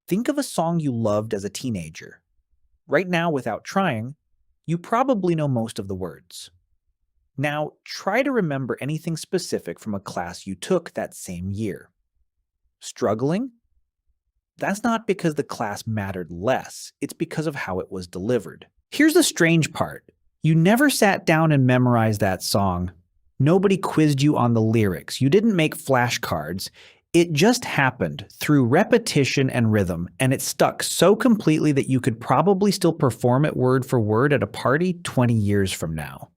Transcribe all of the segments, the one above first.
Think of a song you loved as a teenager. Right now, without trying, you probably know most of the words. Now, try to remember anything specific from a class you took that same year. Struggling? That's not because the class mattered less, it's because of how it was delivered. Here's the strange part. You never sat down and memorized that song. Nobody quizzed you on the lyrics. You didn't make flashcards. It just happened through repetition and rhythm, and it stuck so completely that you could probably still perform it word for word at a party 20 years from now.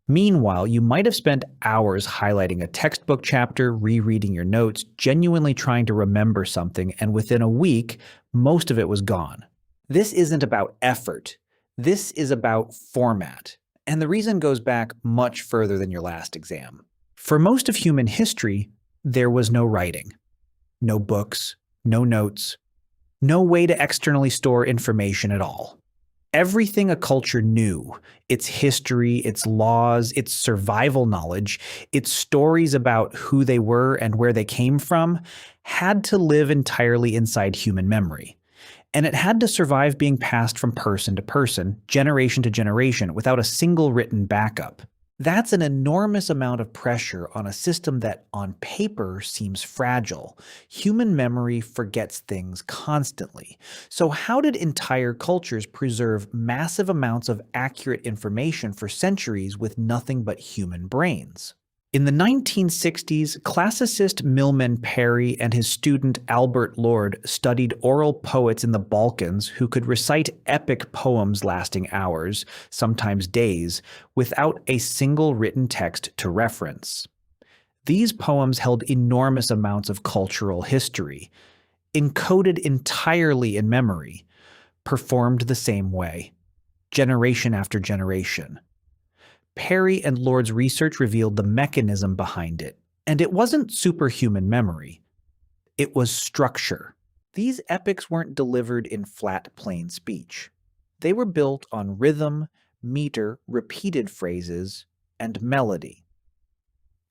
Meanwhile, you might have spent hours highlighting a textbook chapter, rereading your notes, genuinely trying to remember something, and within a week, most of it was gone. This isn't about effort. This is about format. And the reason goes back much further than your last exam. For most of human history, there was no writing, no books, no notes, no way to externally store information at all. Everything a culture knew, its history, its laws, its survival knowledge, its stories about who they were and where they came from, had to live entirely inside human memory. And it had to survive being passed from person to person, generation to generation, without a single written backup. That's an enormous amount of pressure on a system that, on paper, seems fragile. Human memory forgets things constantly. So how did entire cultures preserve massive amounts of accurate information for centuries with nothing but human brains? In the 1960s, classicist Milman Parry and his student Albert Lord studied oral poets in the Balkans who could recite epic poems lasting hours, sometimes days, without a single written text to reference. These poems held enormous amounts of cultural history, encoded entirely in memory, performed the same way, generation after generation. Parry and Lord's research revealed the mechanism behind it, and it wasn't superhuman memory. It was structure. These epics weren't delivered in flat, plain speech. They were built on rhythm, meter, repeated phrases, and melody.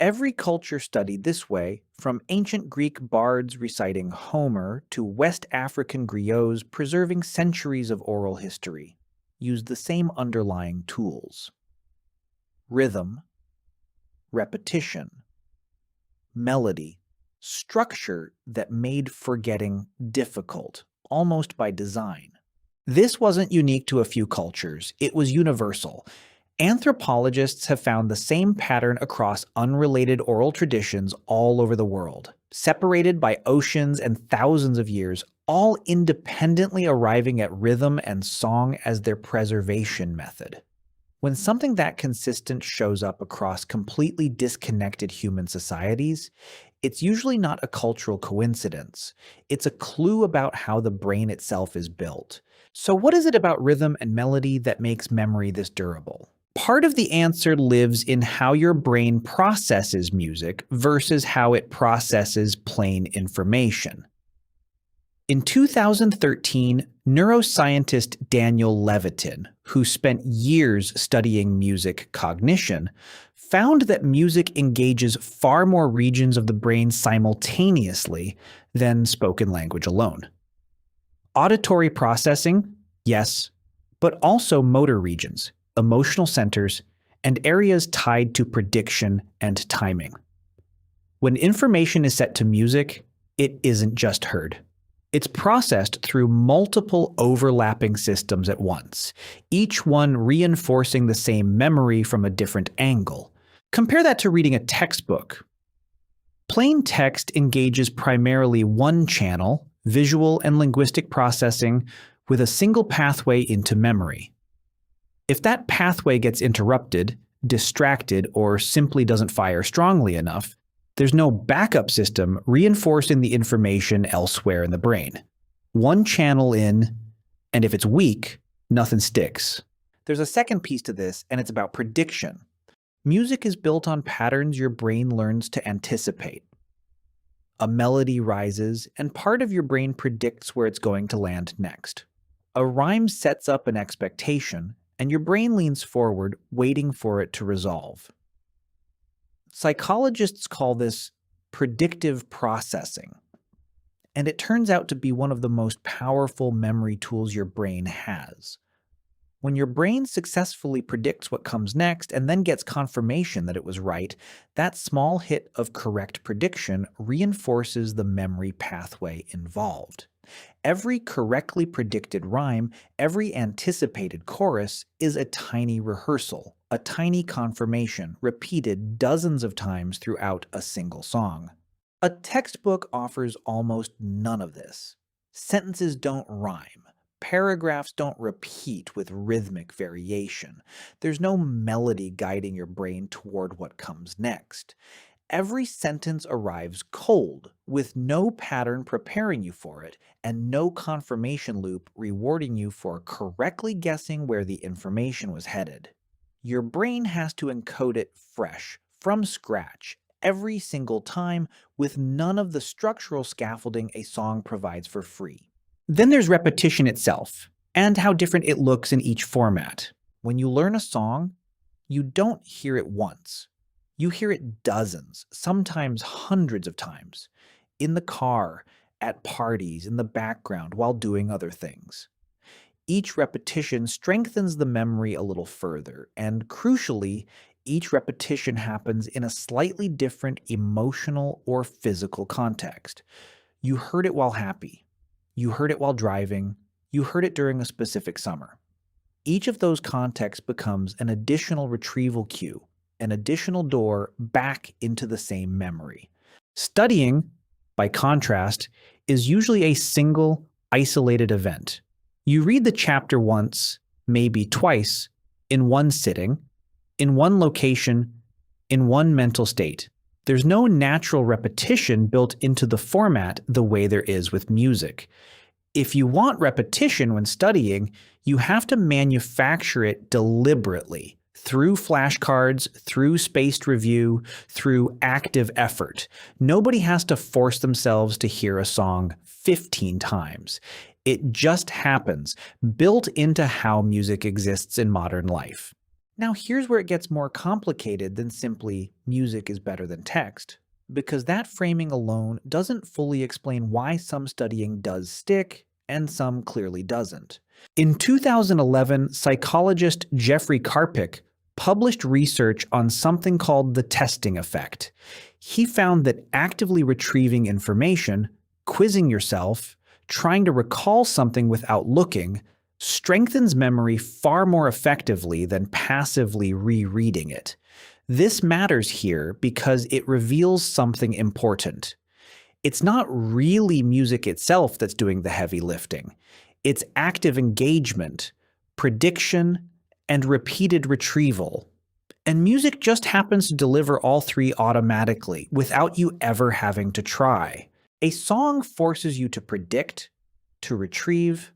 Every culture studied this way, from ancient Greek bards reciting Homer to West African griots preserving centuries of oral history, used the same underlying tools. Rhythm, repetition, melody, structure that made forgetting difficult, almost by design. This wasn't unique to a few cultures, it was universal. Anthropologists have found the same pattern across unrelated oral traditions all over the world, separated by oceans and thousands of years, all independently arriving at rhythm and song as their preservation method. When something that consistent shows up across completely disconnected human societies, it's usually not a cultural coincidence. It's a clue about how the brain itself is built. So what is it about rhythm and melody that makes memory this durable? Part of the answer lives in how your brain processes music versus how it processes plain information. In 2013, neuroscientist Daniel Levitin, who spent years studying music cognition, found that music engages far more regions of the brain simultaneously than spoken language alone. Auditory processing, yes, but also motor regions, emotional centers, and areas tied to prediction and timing. When information is set to music, it isn't just heard. It's processed through multiple overlapping systems at once, each one reinforcing the same memory from a different angle. Compare that to reading a textbook. Plain text engages primarily one channel, visual and linguistic processing, with a single pathway into memory. If that pathway gets interrupted, distracted, or simply doesn't fire strongly enough, there's no backup system reinforcing the information elsewhere in the brain. One channel in, and if it's weak, nothing sticks. There's a second piece to this, and it's about prediction. Music is built on patterns your brain learns to anticipate. A melody rises, and part of your brain predicts where it's going to land next. A rhyme sets up an expectation, and your brain leans forward, waiting for it to resolve. Psychologists call this predictive processing. and it turns out to be one of the most powerful memory tools your brain has. When your brain successfully predicts what comes next and then gets confirmation that it was right, that small hit of correct prediction reinforces the memory pathway involved. Every correctly predicted rhyme, every anticipated chorus is a tiny rehearsal, a tiny confirmation repeated dozens of times throughout a single song. A textbook offers almost none of this. Sentences don't rhyme. Paragraphs don't repeat with rhythmic variation. There's no melody guiding your brain toward what comes next. Every sentence arrives cold, with no pattern preparing you for it, and no confirmation loop rewarding you for correctly guessing where the information was headed. Your brain has to encode it fresh, from scratch, every single time, with none of the structural scaffolding a song provides for free. Then there's repetition itself, and how different it looks in each format. When you learn a song, you don't hear it once. You hear it dozens, sometimes hundreds of times, in the car, at parties, in the background, while doing other things. Each repetition strengthens the memory a little further, and crucially, each repetition happens in a slightly different emotional or physical context. You heard it while happy. You heard it while driving. You heard it during a specific summer. Each of those contexts becomes an additional retrieval cue, an additional door back into the same memory. Studying, by contrast, is usually a single, isolated event. You read the chapter once, maybe twice, in one sitting, in one location, in one mental state. There's no natural repetition built into the format the way there is with music. If you want repetition when studying, you have to manufacture it deliberately, through flashcards, through spaced review, through active effort. Nobody has to force themselves to hear a song 15 times. It just happens, built into how music exists in modern life. Now here's where it gets more complicated than simply music is better than text, because that framing alone doesn't fully explain why some studying does stick and some clearly doesn't. In 2011, psychologist Jeffrey Karpicke published research on something called the testing effect. He found that actively retrieving information, quizzing yourself, trying to recall something without looking, strengthens memory far more effectively than passively rereading it. This matters here because it reveals something important. It's not really music itself that's doing the heavy lifting. It's active engagement, prediction, and repeated retrieval. And music just happens to deliver all three automatically, without you ever having to try. A song forces you to predict, to retrieve,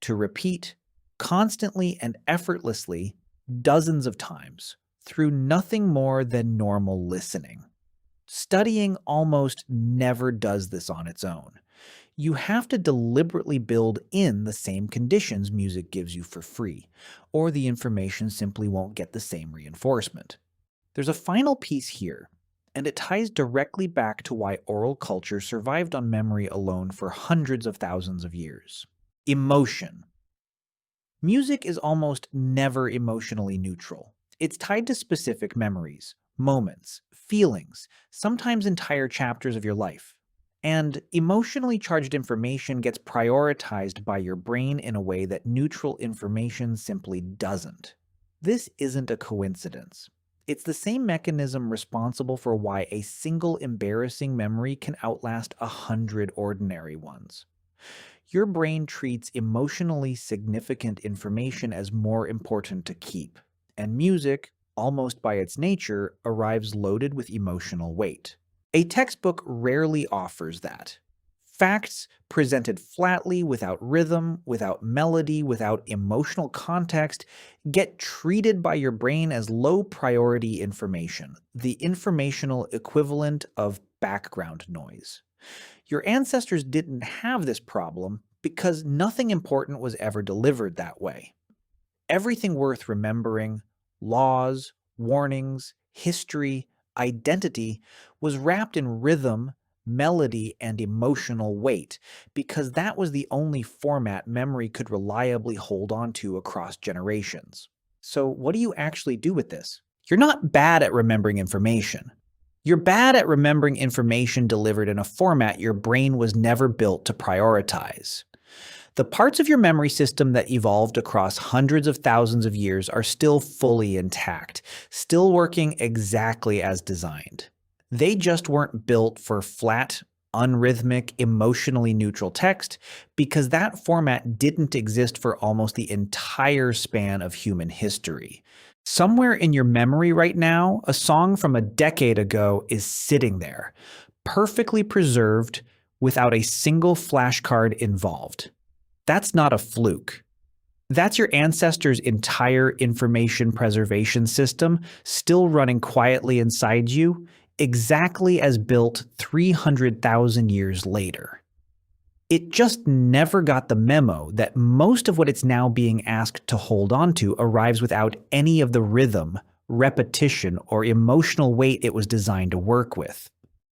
to repeat, constantly and effortlessly, dozens of times, through nothing more than normal listening. Studying almost never does this on its own. You have to deliberately build in the same conditions music gives you for free, or the information simply won't get the same reinforcement. There's a final piece here, and it ties directly back to why oral culture survived on memory alone for hundreds of thousands of years. Emotion. Music is almost never emotionally neutral. It's tied to specific memories, moments, feelings, sometimes entire chapters of your life. And emotionally charged information gets prioritized by your brain in a way that neutral information simply doesn't. This isn't a coincidence. It's the same mechanism responsible for why a single embarrassing memory can outlast 100 ordinary ones. Your brain treats emotionally significant information as more important to keep, and music, almost by its nature, arrives loaded with emotional weight. A textbook rarely offers that. Facts presented flatly, without rhythm, without melody, without emotional context, get treated by your brain as low-priority information, the informational equivalent of background noise. Your ancestors didn't have this problem because nothing important was ever delivered that way. Everything worth remembering, laws, warnings, history, identity, was wrapped in rhythm, melody, and emotional weight, because that was the only format memory could reliably hold on to across generations. So what do you actually do with this? You're not bad at remembering information. You're bad at remembering information delivered in a format your brain was never built to prioritize. The parts of your memory system that evolved across hundreds of thousands of years are still fully intact, still working exactly as designed. They just weren't built for flat, unrhythmic, emotionally neutral text because that format didn't exist for almost the entire span of human history. Somewhere in your memory right now, a song from a decade ago is sitting there, perfectly preserved, without a single flashcard involved. That's not a fluke. That's your ancestors' entire information preservation system still running quietly inside you, exactly as built 300,000 years later. It just never got the memo that most of what it's now being asked to hold on to arrives without any of the rhythm, repetition, or emotional weight it was designed to work with.